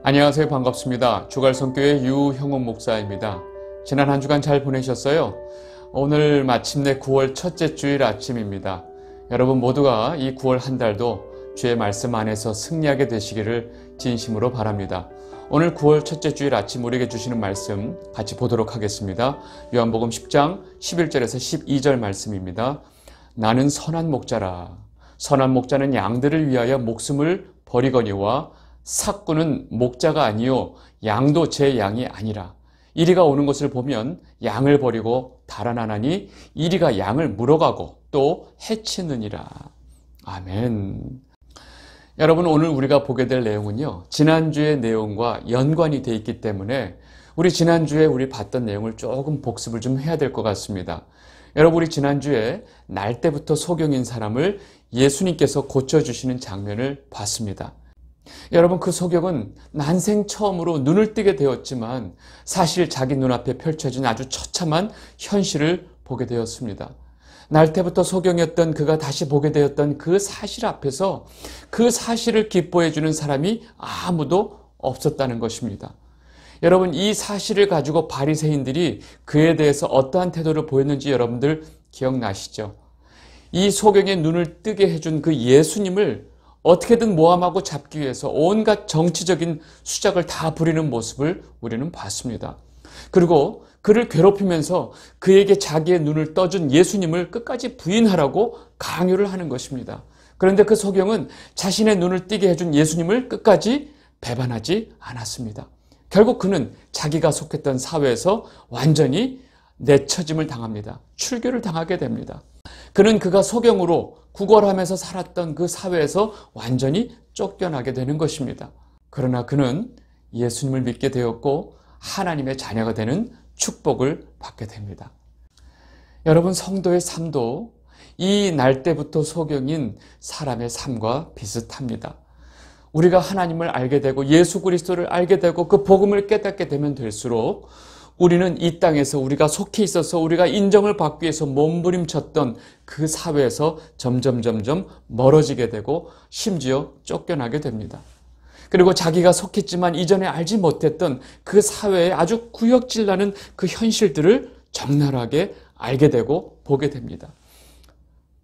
안녕하세요. 반갑습니다. 주갈성교회 유형욱 목사입니다. 지난 한 주간 잘 보내셨어요? 오늘 마침내 9월 첫째 주일 아침입니다. 여러분 모두가 이 9월 한 달도 주의 말씀 안에서 승리하게 되시기를 진심으로 바랍니다. 오늘 9월 첫째 주일 아침 우리에게 주시는 말씀 같이 보도록 하겠습니다. 요한복음 10장 11절에서 12절 말씀입니다. 나는 선한 목자라. 선한 목자는 양들을 위하여 목숨을 버리거니와 삭구는 목자가 아니요 양도 제 양이 아니라. 이리가 오는 것을 보면 양을 버리고 달아나나니 이리가 양을 물어가고 또 해치느니라. 아멘. 여러분, 오늘 우리가 보게 될 내용은요, 지난주의 내용과 연관이 되어 있기 때문에 우리 지난주에 우리 봤던 내용을 조금 복습을 좀 해야 될 것 같습니다. 여러분, 우리 지난주에 날 때부터 소경인 사람을 예수님께서 고쳐주시는 장면을 봤습니다. 여러분, 그 소경은 난생 처음으로 눈을 뜨게 되었지만 사실 자기 눈앞에 펼쳐진 아주 처참한 현실을 보게 되었습니다. 날 때부터 소경이었던 그가 다시 보게 되었던 그 사실 앞에서 그 사실을 기뻐해 주는 사람이 아무도 없었다는 것입니다. 여러분, 이 사실을 가지고 바리새인들이 그에 대해서 어떠한 태도를 보였는지 여러분들 기억나시죠? 이 소경의 눈을 뜨게 해준 그 예수님을 어떻게든 모함하고 잡기 위해서 온갖 정치적인 수작을 다 부리는 모습을 우리는 봤습니다. 그리고 그를 괴롭히면서 그에게 자기의 눈을 떠준 예수님을 끝까지 부인하라고 강요를 하는 것입니다. 그런데 그 소경은 자신의 눈을 뜨게 해준 예수님을 끝까지 배반하지 않았습니다. 결국 그는 자기가 속했던 사회에서 완전히 내처짐을 당합니다. 출교를 당하게 됩니다. 그는 그가 소경으로 구걸하면서 살았던 그 사회에서 완전히 쫓겨나게 되는 것입니다. 그러나 그는 예수님을 믿게 되었고 하나님의 자녀가 되는 축복을 받게 됩니다. 여러분, 성도의 삶도 이 날 때부터 소경인 사람의 삶과 비슷합니다. 우리가 하나님을 알게 되고 예수 그리스도를 알게 되고 그 복음을 깨닫게 되면 될수록 우리는 이 땅에서 우리가 속해 있어서 우리가 인정을 받기 위해서 몸부림쳤던 그 사회에서 점점 멀어지게 되고 심지어 쫓겨나게 됩니다. 그리고 자기가 속했지만 이전에 알지 못했던 그 사회에 아주 구역질나는 그 현실들을 적나라하게 알게 되고 보게 됩니다.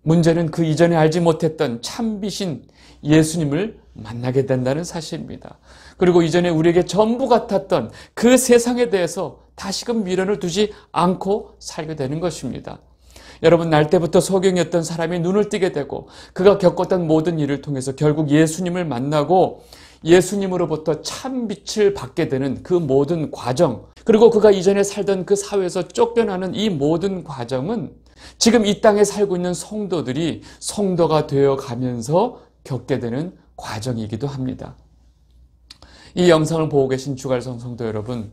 문제는 그 이전에 알지 못했던 참비신 예수님을 만나게 된다는 사실입니다. 그리고 이전에 우리에게 전부 같았던 그 세상에 대해서 다시금 미련을 두지 않고 살게 되는 것입니다. 여러분, 날 때부터 소경이었던 사람이 눈을 뜨게 되고 그가 겪었던 모든 일을 통해서 결국 예수님을 만나고 예수님으로부터 참빛을 받게 되는 그 모든 과정, 그리고 그가 이전에 살던 그 사회에서 쫓겨나는 이 모든 과정은 지금 이 땅에 살고 있는 성도들이 성도가 되어 가면서 겪게 되는 과정이기도 합니다. 이 영상을 보고 계신 주갈성 성도 여러분,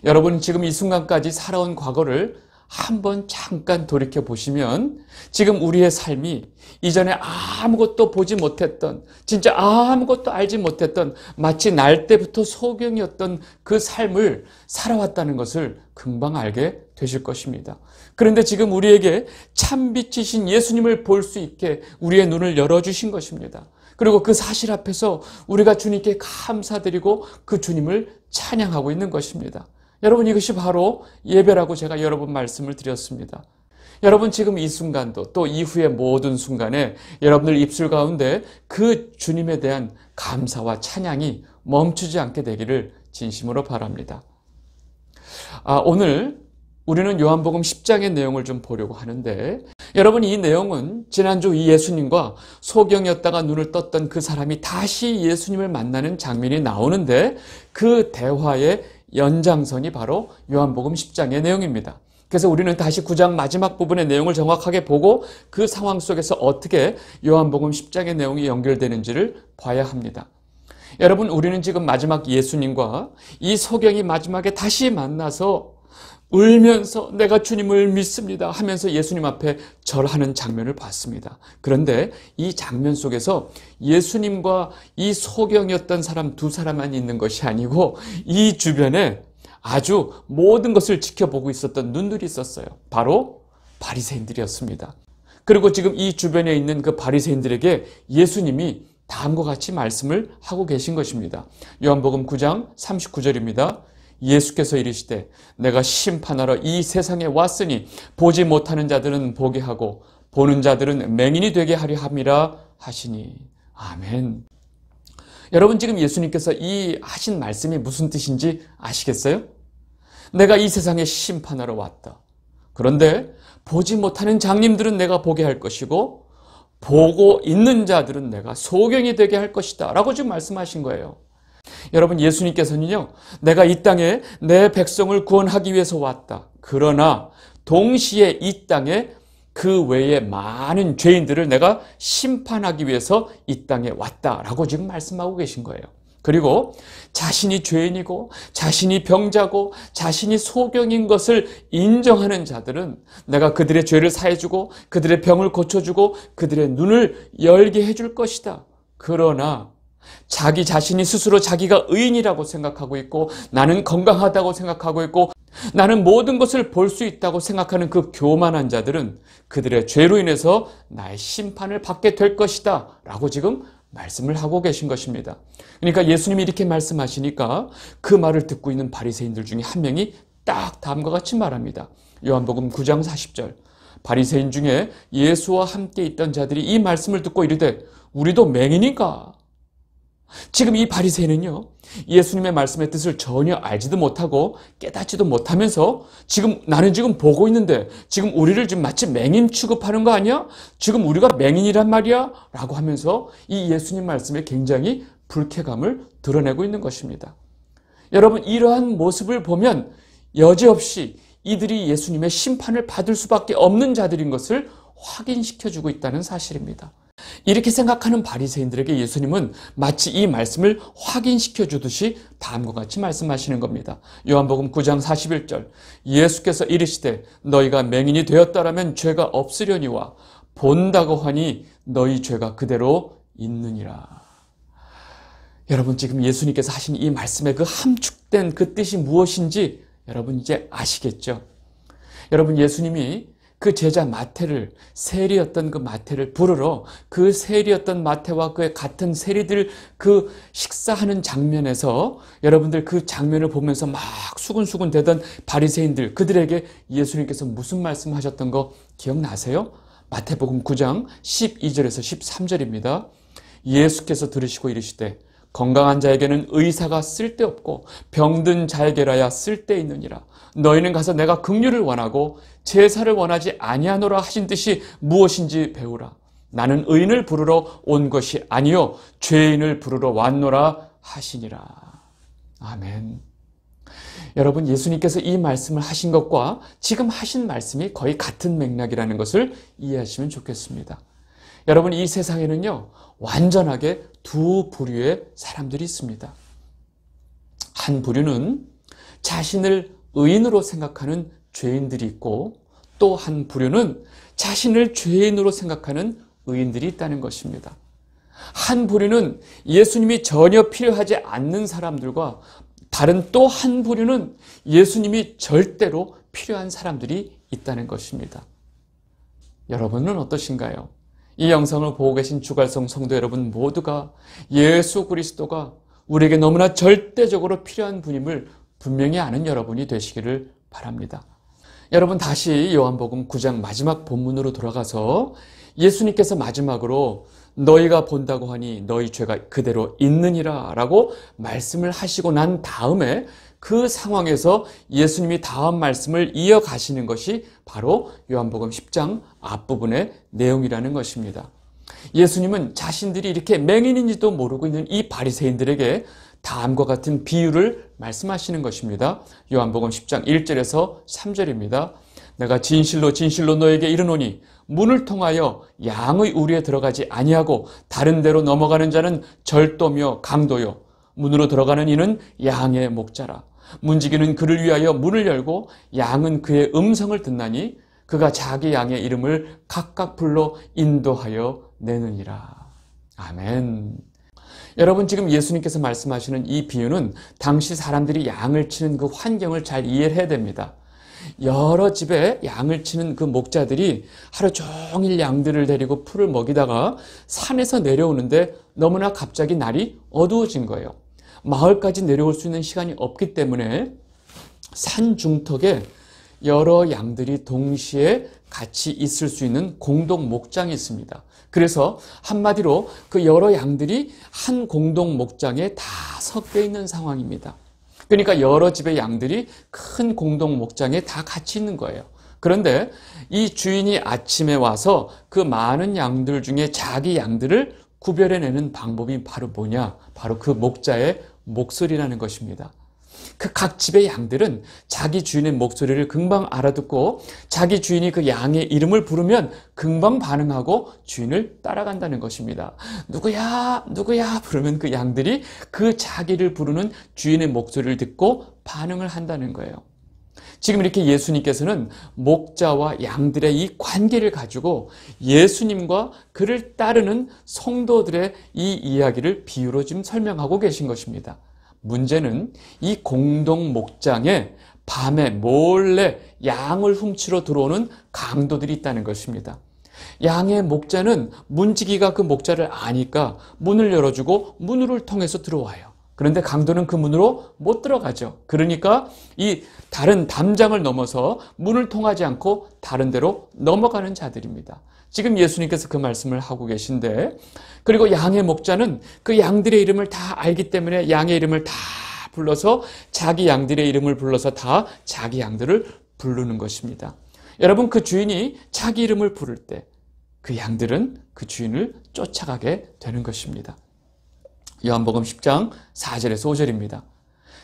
여러분 지금 이 순간까지 살아온 과거를 한번 잠깐 돌이켜 보시면 지금 우리의 삶이 이전에 아무것도 보지 못했던, 진짜 아무것도 알지 못했던 마치 날 때부터 소경이었던 그 삶을 살아왔다는 것을 금방 알게 되실 것입니다. 그런데 지금 우리에게 참빛이신 예수님을 볼 수 있게 우리의 눈을 열어주신 것입니다. 그리고 그 사실 앞에서 우리가 주님께 감사드리고 그 주님을 찬양하고 있는 것입니다. 여러분, 이것이 바로 예배라고 제가 여러 번 말씀을 드렸습니다. 여러분, 지금 이 순간도 또 이후의 모든 순간에 여러분들 입술 가운데 그 주님에 대한 감사와 찬양이 멈추지 않게 되기를 진심으로 바랍니다. 오늘 우리는 요한복음 10장의 내용을 좀 보려고 하는데, 여러분, 이 내용은 지난주 이 예수님과 소경이었다가 눈을 떴던 그 사람이 다시 예수님을 만나는 장면이 나오는데 그 대화의 연장선이 바로 요한복음 10장의 내용입니다. 그래서 우리는 다시 9장 마지막 부분의 내용을 정확하게 보고 그 상황 속에서 어떻게 요한복음 10장의 내용이 연결되는지를 봐야 합니다. 여러분, 우리는 지금 마지막 예수님과 이 소경이 마지막에 다시 만나서 울면서 내가 주님을 믿습니다 하면서 예수님 앞에 절하는 장면을 봤습니다. 그런데 이 장면 속에서 예수님과 이 소경이었던 사람 두 사람만 있는 것이 아니고 이 주변에 아주 모든 것을 지켜보고 있었던 눈들이 있었어요. 바로 바리새인들이었습니다. 그리고 지금 이 주변에 있는 그 바리새인들에게 예수님이 다음과 같이 말씀을 하고 계신 것입니다. 요한복음 9장 39절입니다. 예수께서 이르시되 내가 심판하러 이 세상에 왔으니 보지 못하는 자들은 보게 하고 보는 자들은 맹인이 되게 하려 함이라 하시니. 아멘. 여러분, 지금 예수님께서 이 하신 말씀이 무슨 뜻인지 아시겠어요? 내가 이 세상에 심판하러 왔다. 그런데 보지 못하는 장님들은 내가 보게 할 것이고 보고 있는 자들은 내가 소경이 되게 할 것이다 라고 지금 말씀하신 거예요. 여러분, 예수님께서는요, 내가 이 땅에 내 백성을 구원하기 위해서 왔다. 그러나 동시에 이 땅에 그 외에 많은 죄인들을 내가 심판하기 위해서 이 땅에 왔다라고 지금 말씀하고 계신 거예요. 그리고 자신이 죄인이고 자신이 병자고 자신이 소경인 것을 인정하는 자들은 내가 그들의 죄를 사해주고 그들의 병을 고쳐주고 그들의 눈을 열게 해줄 것이다. 그러나 자기 자신이 스스로 자기가 의인이라고 생각하고 있고 나는 건강하다고 생각하고 있고 나는 모든 것을 볼 수 있다고 생각하는 그 교만한 자들은 그들의 죄로 인해서 나의 심판을 받게 될 것이다 라고 지금 말씀을 하고 계신 것입니다. 그러니까 예수님이 이렇게 말씀하시니까 그 말을 듣고 있는 바리새인들 중에 한 명이 딱 다음과 같이 말합니다. 요한복음 9장 40절. 바리새인 중에 예수와 함께 있던 자들이 이 말씀을 듣고 이르되 우리도 맹인인가? 지금 이 바리새인은요, 예수님의 말씀의 뜻을 전혀 알지도 못하고 깨닫지도 못하면서 나는 지금 보고 있는데 지금 우리를 지금 마치 맹인 취급하는 거 아니야? 지금 우리가 맹인이란 말이야? 라고 하면서 이 예수님 말씀에 굉장히 불쾌감을 드러내고 있는 것입니다. 여러분, 이러한 모습을 보면 여지없이 이들이 예수님의 심판을 받을 수밖에 없는 자들인 것을 확인시켜주고 있다는 사실입니다. 이렇게 생각하는 바리새인들에게 예수님은 마치 이 말씀을 확인시켜 주듯이 다음과 같이 말씀하시는 겁니다. 요한복음 9장 41절. 예수께서 이르시되 너희가 맹인이 되었다라면 죄가 없으려니와 본다고 하니 너희 죄가 그대로 있느니라. 여러분, 지금 예수님께서 하신 이 말씀의 그 함축된 그 뜻이 무엇인지 여러분 이제 아시겠죠? 여러분, 예수님이 그 제자 마태를, 세리였던 그 마태를 부르러 그 세리였던 마태와 그의 같은 세리들 그 식사하는 장면에서 여러분들 그 장면을 보면서 막 수근수근 대던 바리새인들, 그들에게 예수님께서 무슨 말씀하셨던 거 기억나세요? 마태복음 9장 12절에서 13절입니다. 예수께서 들으시고 이르시되 건강한 자에게는 의사가 쓸데없고 병든 자에게라야 쓸데있느니라. 너희는 가서 내가 긍휼을 원하고 제사를 원하지 아니하노라 하신 뜻이 무엇인지 배우라. 나는 의인을 부르러 온 것이 아니요 죄인을 부르러 왔노라 하시니라. 아멘. 여러분, 예수님께서 이 말씀을 하신 것과 지금 하신 말씀이 거의 같은 맥락이라는 것을 이해하시면 좋겠습니다. 여러분, 이 세상에는요, 완전하게 두 부류의 사람들이 있습니다. 한 부류는 자신을 의인으로 생각하는 죄인들이 있고 또 한 부류는 자신을 죄인으로 생각하는 의인들이 있다는 것입니다. 한 부류는 예수님이 전혀 필요하지 않는 사람들과 다른 또 한 부류는 예수님이 절대로 필요한 사람들이 있다는 것입니다. 여러분은 어떠신가요? 이 영상을 보고 계신 주갈성 성도 여러분 모두가 예수 그리스도가 우리에게 너무나 절대적으로 필요한 분임을 분명히 아는 여러분이 되시기를 바랍니다. 여러분, 다시 요한복음 9장 마지막 본문으로 돌아가서 예수님께서 마지막으로 너희가 본다고 하니 너희 죄가 그대로 있느니라 라고 말씀을 하시고 난 다음에 그 상황에서 예수님이 다음 말씀을 이어가시는 것이 바로 요한복음 10장 앞부분의 내용이라는 것입니다. 예수님은 자신들이 이렇게 맹인인지도 모르고 있는 이 바리새인들에게 다음과 같은 비유를 말씀하시는 것입니다. 요한복음 10장 1절에서 3절입니다. 내가 진실로 진실로 너에게 이르노니 문을 통하여 양의 우리에 들어가지 아니하고 다른 데로 넘어가는 자는 절도며 강도요 문으로 들어가는 이는 양의 목자라. 문지기는 그를 위하여 문을 열고 양은 그의 음성을 듣나니 그가 자기 양의 이름을 각각 불러 인도하여 내느니라. 아멘. 여러분, 지금 예수님께서 말씀하시는 이 비유는 당시 사람들이 양을 치는 그 환경을 잘 이해해야 됩니다. 여러 집에 양을 치는 그 목자들이 하루 종일 양들을 데리고 풀을 먹이다가 산에서 내려오는데 너무나 갑자기 날이 어두워진 거예요. 마을까지 내려올 수 있는 시간이 없기 때문에 산 중턱에 여러 양들이 동시에 같이 있을 수 있는 공동 목장이 있습니다. 그래서 한마디로 그 여러 양들이 한 공동 목장에 다 섞여 있는 상황입니다. 그러니까 여러 집의 양들이 큰 공동 목장에 다 같이 있는 거예요. 그런데 이 주인이 아침에 와서 그 많은 양들 중에 자기 양들을 구별해내는 방법이 바로 뭐냐? 바로 그 목자의 목소리라는 것입니다. 그 각 집의 양들은 자기 주인의 목소리를 금방 알아듣고 자기 주인이 그 양의 이름을 부르면 금방 반응하고 주인을 따라간다는 것입니다. 누구야 누구야 부르면 그 양들이 그 자기를 부르는 주인의 목소리를 듣고 반응을 한다는 거예요. 지금 이렇게 예수님께서는 목자와 양들의 이 관계를 가지고 예수님과 그를 따르는 성도들의 이 이야기를 비유로 지금 설명하고 계신 것입니다. 문제는 이 공동 목장에 밤에 몰래 양을 훔치러 들어오는 강도들이 있다는 것입니다. 양의 목자는 문지기가 그 목자를 아니까 문을 열어주고 문을 통해서 들어와요. 그런데 강도는 그 문으로 못 들어가죠. 그러니까 이 다른 담장을 넘어서 문을 통하지 않고 다른 데로 넘어가는 자들입니다. 지금 예수님께서 그 말씀을 하고 계신데, 그리고 양의 목자는 그 양들의 이름을 다 알기 때문에 양의 이름을 다 불러서 자기 양들의 이름을 불러서 다 자기 양들을 부르는 것입니다. 여러분, 그 주인이 자기 이름을 부를 때 그 양들은 그 주인을 쫓아가게 되는 것입니다. 요한복음 10장 4절에서 5절입니다.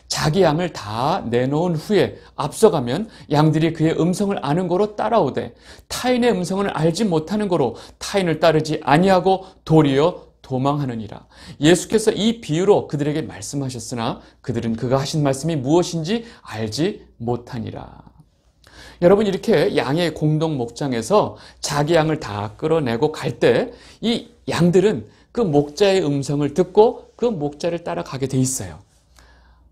자기 양을 다 내놓은 후에 앞서가면 양들이 그의 음성을 아는 거로 따라오되 타인의 음성을 알지 못하는 거로 타인을 따르지 아니하고 도리어 도망하느니라. 예수께서 이 비유로 그들에게 말씀하셨으나 그들은 그가 하신 말씀이 무엇인지 알지 못하니라. 여러분, 이렇게 양의 공동 목장에서 자기 양을 다 끌어내고 갈 때 이 양들은 그 목자의 음성을 듣고 그 목자를 따라가게 돼 있어요.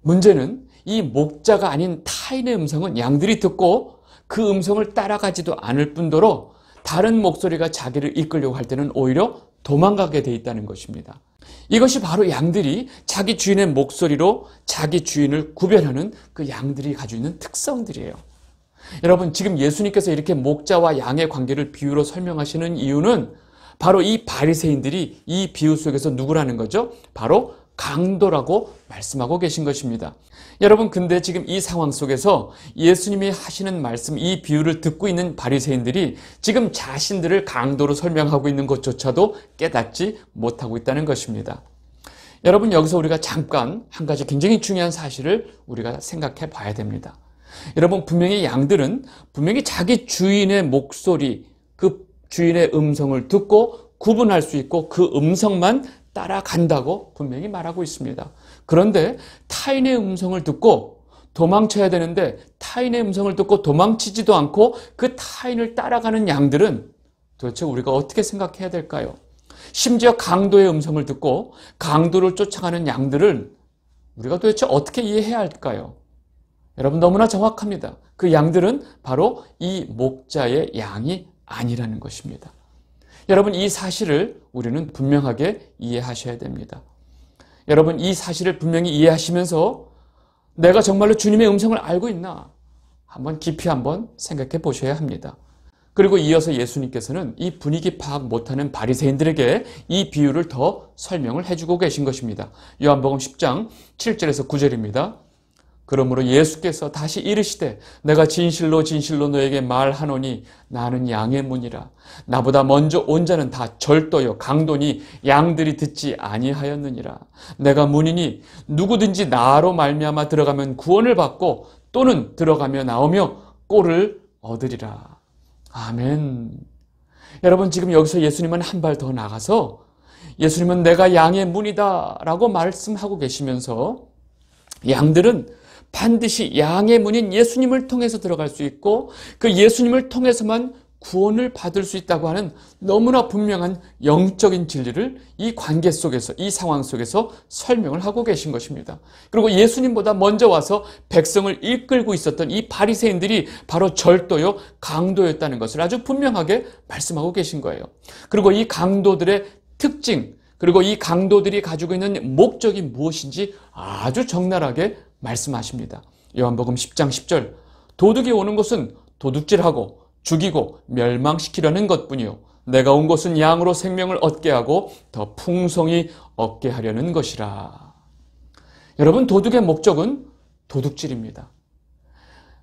문제는 이 목자가 아닌 타인의 음성은 양들이 듣고 그 음성을 따라가지도 않을 뿐더러 다른 목소리가 자기를 이끌려고 할 때는 오히려 도망가게 돼 있다는 것입니다. 이것이 바로 양들이 자기 주인의 목소리로 자기 주인을 구별하는 그 양들이 가지고 있는 특성들이에요. 여러분, 지금 예수님께서 이렇게 목자와 양의 관계를 비유로 설명하시는 이유는 바로 이 바리새인들이 이 비유 속에서 누구라는 거죠? 바로 강도라고 말씀하고 계신 것입니다. 여러분, 근데 지금 이 상황 속에서 예수님이 하시는 말씀, 이 비유를 듣고 있는 바리새인들이 지금 자신들을 강도로 설명하고 있는 것조차도 깨닫지 못하고 있다는 것입니다. 여러분, 여기서 우리가 잠깐 한 가지 굉장히 중요한 사실을 우리가 생각해 봐야 됩니다. 여러분, 분명히 양들은 분명히 자기 주인의 목소리, 그 주인의 음성을 듣고 구분할 수 있고 그 음성만 따라간다고 분명히 말하고 있습니다. 그런데 타인의 음성을 듣고 도망쳐야 되는데 타인의 음성을 듣고 도망치지도 않고 그 타인을 따라가는 양들은 도대체 우리가 어떻게 생각해야 될까요? 심지어 강도의 음성을 듣고 강도를 쫓아가는 양들은 우리가 도대체 어떻게 이해해야 할까요? 여러분, 너무나 정확합니다. 그 양들은 바로 이 목자의 양이 아니라는 것입니다. 여러분, 이 사실을 우리는 분명하게 이해하셔야 됩니다. 여러분, 이 사실을 분명히 이해하시면서 내가 정말로 주님의 음성을 알고 있나? 한번 깊이 한번 생각해 보셔야 합니다. 그리고 이어서 예수님께서는 이 분위기 파악 못하는 바리새인들에게 이 비유를 더 설명을 해주고 계신 것입니다. 요한복음 10장 7절에서 9절입니다. 그러므로 예수께서 다시 이르시되 내가 진실로 진실로 너에게 말하노니 나는 양의 문이라. 나보다 먼저 온 자는 다 절도요 강도니 양들이 듣지 아니하였느니라. 내가 문이니 누구든지 나로 말미암아 들어가면 구원을 받고 또는 들어가며 나오며 꼴을 얻으리라. 아멘. 여러분, 지금 여기서 예수님은 한 발 더 나가서 예수님은 내가 양의 문이다 라고 말씀하고 계시면서 양들은 반드시 양의 문인 예수님을 통해서 들어갈 수 있고 그 예수님을 통해서만 구원을 받을 수 있다고 하는 너무나 분명한 영적인 진리를 이 관계 속에서, 이 상황 속에서 설명을 하고 계신 것입니다. 그리고 예수님보다 먼저 와서 백성을 이끌고 있었던 이 바리새인들이 바로 절도요, 강도였다는 것을 아주 분명하게 말씀하고 계신 거예요. 그리고 이 강도들의 특징, 그리고 이 강도들이 가지고 있는 목적이 무엇인지 아주 적나라하게 말씀하십니다. 요한복음 10장 10절, 도둑이 오는 것은 도둑질하고 죽이고 멸망시키려는 것뿐이요 내가 온 것은 양으로 생명을 얻게 하고 더 풍성히 얻게 하려는 것이라. 여러분, 도둑의 목적은 도둑질입니다.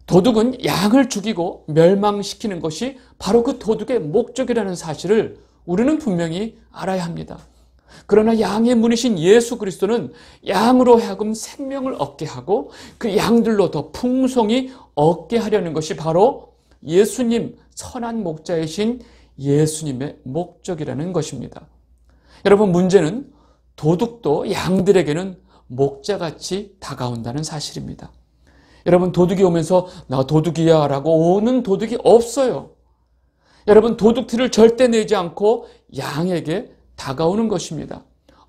도둑은 양을 죽이고 멸망시키는 것이 바로 그 도둑의 목적이라는 사실을 우리는 분명히 알아야 합니다. 그러나 양의 문이신 예수 그리스도는 양으로 하여금 생명을 얻게 하고 그 양들로 더 풍성히 얻게 하려는 것이 바로 예수님, 선한 목자이신 예수님의 목적이라는 것입니다. 여러분, 문제는 도둑도 양들에게는 목자같이 다가온다는 사실입니다. 여러분, 도둑이 오면서 나 도둑이야 라고 오는 도둑이 없어요. 여러분, 도둑티를 절대 내지 않고 양에게 다가오는 것입니다.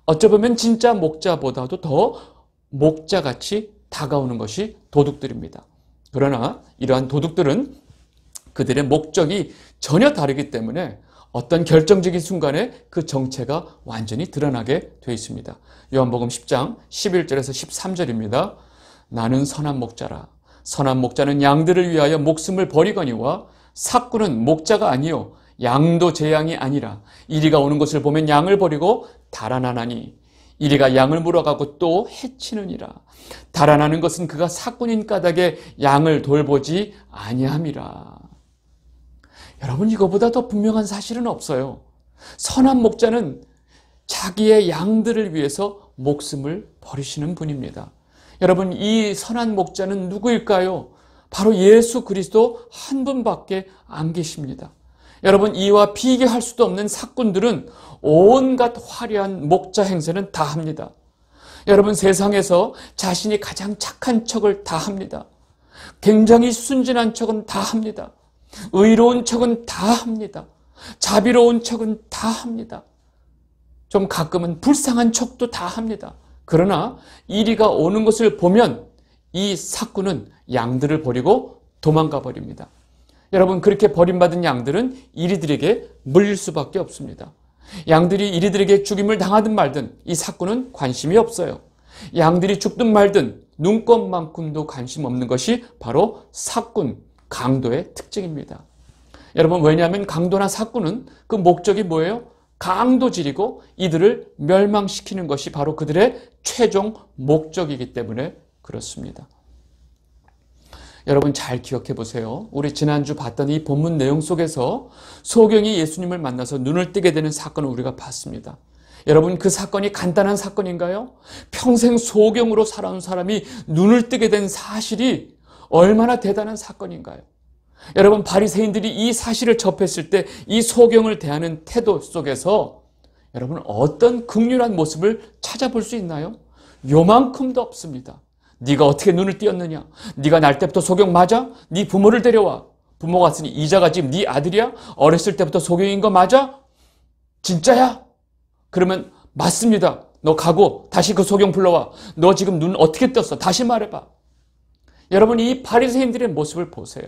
어쩌면 진짜 목자보다도 더 목자같이 다가오는 것이 도둑들입니다. 그러나 이러한 도둑들은 그들의 목적이 전혀 다르기 때문에 어떤 결정적인 순간에 그 정체가 완전히 드러나게 되어 있습니다. 요한복음 10장 11절에서 13절입니다. 나는 선한 목자라. 선한 목자는 양들을 위하여 목숨을 버리거니와 삭구는 목자가 아니요 양도 제 양이 아니라 이리가 오는 것을 보면 양을 버리고 달아나나니 이리가 양을 물어가고 또 해치느니라. 달아나는 것은 그가 삭군인 까닭에 양을 돌보지 아니함이라. 여러분, 이거보다 더 분명한 사실은 없어요. 선한 목자는 자기의 양들을 위해서 목숨을 버리시는 분입니다. 여러분, 이 선한 목자는 누구일까요? 바로 예수 그리스도 한 분밖에 안 계십니다. 여러분, 이와 비교할 수도 없는 삭군들은 온갖 화려한 목자 행세는 다 합니다. 여러분, 세상에서 자신이 가장 착한 척을 다 합니다. 굉장히 순진한 척은 다 합니다. 의로운 척은 다 합니다. 자비로운 척은 다 합니다. 좀 가끔은 불쌍한 척도 다 합니다. 그러나 이리가 오는 것을 보면 이 삭군은 양들을 버리고 도망가 버립니다. 여러분, 그렇게 버림받은 양들은 이리들에게 물릴 수밖에 없습니다. 양들이 이리들에게 죽임을 당하든 말든 이 삭군은 관심이 없어요. 양들이 죽든 말든 눈꼽만큼도 관심 없는 것이 바로 삭군, 강도의 특징입니다. 여러분, 왜냐하면 강도나 삭군은 그 목적이 뭐예요? 강도질이고 이들을 멸망시키는 것이 바로 그들의 최종 목적이기 때문에 그렇습니다. 여러분, 잘 기억해 보세요. 우리 지난주 봤던 이 본문 내용 속에서 소경이 예수님을 만나서 눈을 뜨게 되는 사건을 우리가 봤습니다. 여러분, 그 사건이 간단한 사건인가요? 평생 소경으로 살아온 사람이 눈을 뜨게 된 사실이 얼마나 대단한 사건인가요? 여러분, 바리새인들이 이 사실을 접했을 때 이 소경을 대하는 태도 속에서 여러분, 어떤 극률한 모습을 찾아볼 수 있나요? 요만큼도 없습니다. 네가 어떻게 눈을 띄었느냐? 네가 날 때부터 소경 맞아? 네 부모를 데려와. 부모가 왔으니 이자가 지금 네 아들이야? 어렸을 때부터 소경인 거 맞아? 진짜야? 그러면 맞습니다. 너 가고 다시 그 소경 불러와. 너 지금 눈 어떻게 떴어? 다시 말해봐. 여러분, 이 바리새인들의 모습을 보세요.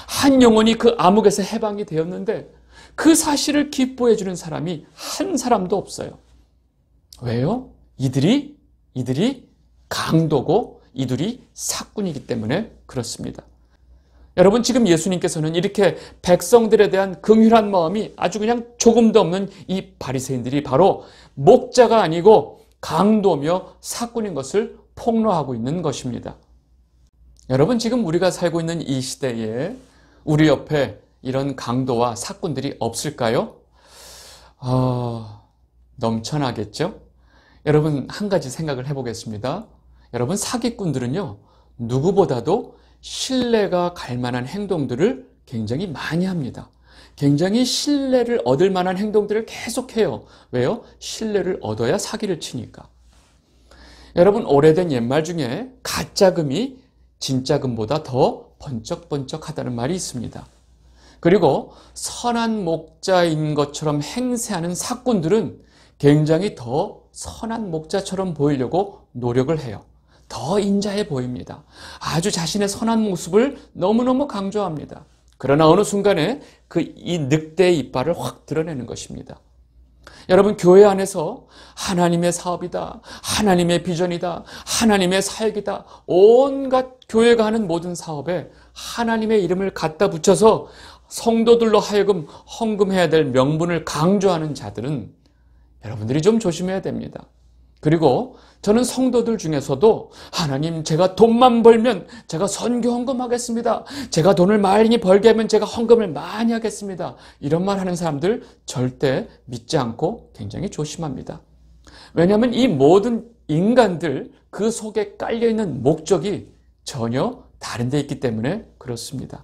한 영혼이 그 암흑에서 해방이 되었는데 그 사실을 기뻐해 주는 사람이 한 사람도 없어요. 왜요? 이들이 강도고 이들이 삭군이기 때문에 그렇습니다. 여러분, 지금 예수님께서는 이렇게 백성들에 대한 긍휼한 마음이 아주 그냥 조금도 없는 이 바리새인들이 바로 목자가 아니고 강도며 삭군인 것을 폭로하고 있는 것입니다. 여러분, 지금 우리가 살고 있는 이 시대에 우리 옆에 이런 강도와 삭군들이 없을까요? 넘쳐나겠죠? 여러분, 한 가지 생각을 해보겠습니다. 여러분, 사기꾼들은요, 누구보다도 신뢰가 갈 만한 행동들을 굉장히 많이 합니다. 굉장히 신뢰를 얻을 만한 행동들을 계속해요. 왜요? 신뢰를 얻어야 사기를 치니까. 여러분, 오래된 옛말 중에 가짜금이 진짜금보다 더 번쩍번쩍하다는 말이 있습니다. 그리고 선한 목자인 것처럼 행세하는 사꾼들은 굉장히 더 선한 목자처럼 보이려고 노력을 해요. 더 인자해 보입니다. 아주 자신의 선한 모습을 너무너무 강조합니다. 그러나 어느 순간에 이 늑대의 이빨을 확 드러내는 것입니다. 여러분, 교회 안에서 하나님의 사업이다, 하나님의 비전이다, 하나님의 사역이다, 온갖 교회가 하는 모든 사업에 하나님의 이름을 갖다 붙여서 성도들로 하여금 헌금해야 될 명분을 강조하는 자들은 여러분들이 좀 조심해야 됩니다. 그리고 저는 성도들 중에서도 하나님, 제가 돈만 벌면 제가 선교 헌금하겠습니다. 제가 돈을 많이 벌게 하면 제가 헌금을 많이 하겠습니다. 이런 말 하는 사람들 절대 믿지 않고 굉장히 조심합니다. 왜냐하면 이 모든 인간들 그 속에 깔려있는 목적이 전혀 다른 데 있기 때문에 그렇습니다.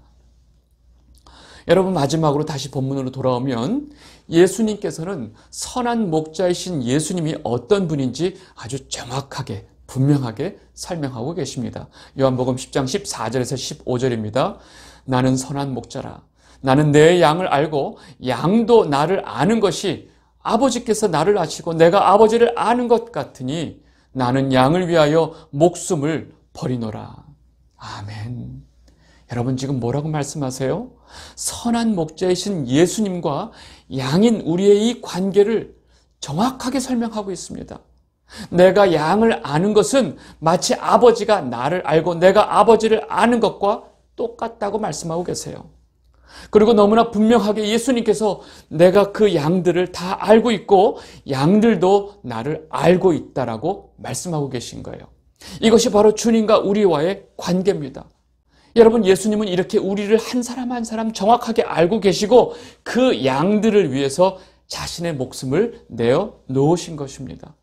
여러분, 마지막으로 다시 본문으로 돌아오면 예수님께서는 선한 목자이신 예수님이 어떤 분인지 아주 정확하게 분명하게 설명하고 계십니다. 요한복음 10장 14절에서 15절입니다. 나는 선한 목자라. 나는 내 양을 알고 양도 나를 아는 것이 아버지께서 나를 아시고 내가 아버지를 아는 것 같으니 나는 양을 위하여 목숨을 버리노라. 아멘. 여러분, 지금 뭐라고 말씀하세요? 선한 목자이신 예수님과 양인 우리의 이 관계를 정확하게 설명하고 있습니다. 내가 양을 아는 것은 마치 아버지가 나를 알고 내가 아버지를 아는 것과 똑같다고 말씀하고 계세요. 그리고 너무나 분명하게 예수님께서 내가 그 양들을 다 알고 있고 양들도 나를 알고 있다라고 말씀하고 계신 거예요. 이것이 바로 주님과 우리와의 관계입니다. 여러분, 예수님은 이렇게 우리를 한 사람 한 사람 정확하게 알고 계시고 그 양들을 위해서 자신의 목숨을 내어 놓으신 것입니다.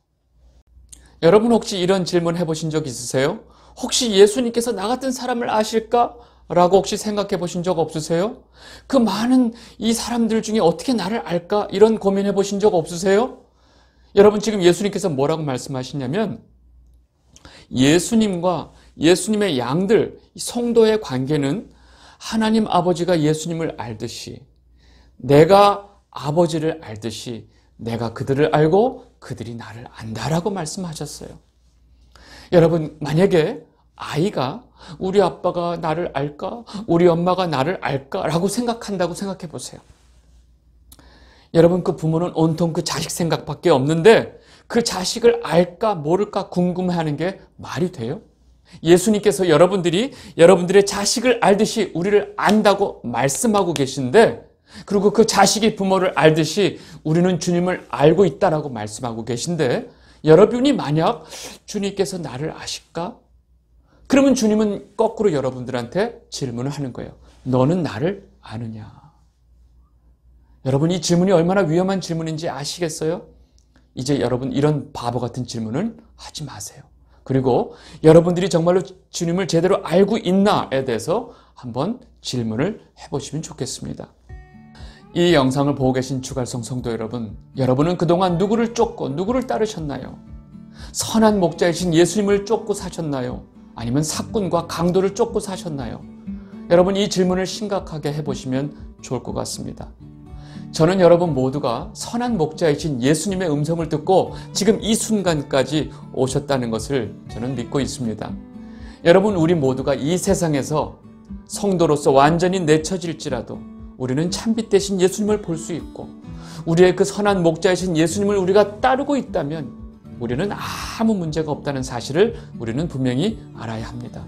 여러분, 혹시 이런 질문 해보신 적 있으세요? 혹시 예수님께서 나 같은 사람을 아실까? 라고 혹시 생각해 보신 적 없으세요? 그 많은 이 사람들 중에 어떻게 나를 알까? 이런 고민해 보신 적 없으세요? 여러분, 지금 예수님께서 뭐라고 말씀하시냐면 예수님과 예수님의 양들, 성도의 관계는 하나님 아버지가 예수님을 알듯이 내가 아버지를 알듯이 내가 그들을 알고 그들이 나를 안다라고 말씀하셨어요. 여러분, 만약에 아이가 우리 아빠가 나를 알까? 우리 엄마가 나를 알까? 라고 생각한다고 생각해 보세요. 여러분, 그 부모는 온통 그 자식 생각밖에 없는데 그 자식을 알까 모를까 궁금해하는 게 말이 돼요? 예수님께서 여러분들의 자식을 알듯이 우리를 안다고 말씀하고 계신데, 그리고 그 자식이 부모를 알듯이 우리는 주님을 알고 있다라고 말씀하고 계신데, 여러분이 만약 주님께서 나를 아실까? 그러면 주님은 거꾸로 여러분들한테 질문을 하는 거예요. 너는 나를 아느냐? 여러분, 이 질문이 얼마나 위험한 질문인지 아시겠어요? 이제 여러분, 이런 바보 같은 질문은 하지 마세요. 그리고 여러분들이 정말로 주님을 제대로 알고 있나에 대해서 한번 질문을 해보시면 좋겠습니다. 이 영상을 보고 계신 주갈성 성도 여러분, 여러분은 그동안 누구를 쫓고 누구를 따르셨나요? 선한 목자이신 예수님을 쫓고 사셨나요? 아니면 사꾼과 강도를 쫓고 사셨나요? 여러분, 이 질문을 심각하게 해보시면 좋을 것 같습니다. 저는 여러분 모두가 선한 목자이신 예수님의 음성을 듣고 지금 이 순간까지 오셨다는 것을 저는 믿고 있습니다. 여러분, 우리 모두가 이 세상에서 성도로서 완전히 내쳐질지라도 우리는 참빛 대신 예수님을 볼 수 있고 우리의 그 선한 목자이신 예수님을 우리가 따르고 있다면 우리는 아무 문제가 없다는 사실을 우리는 분명히 알아야 합니다.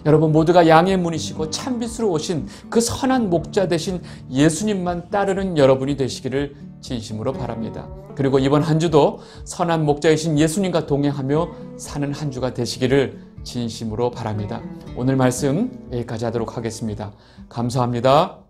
여러분 모두가 양의 문이시고 참빛으로 오신 그 선한 목자 되신 예수님만 따르는 여러분이 되시기를 진심으로 바랍니다. 그리고 이번 한 주도 선한 목자이신 예수님과 동행하며 사는 한 주가 되시기를 진심으로 바랍니다. 오늘 말씀 여기까지 하도록 하겠습니다. 감사합니다.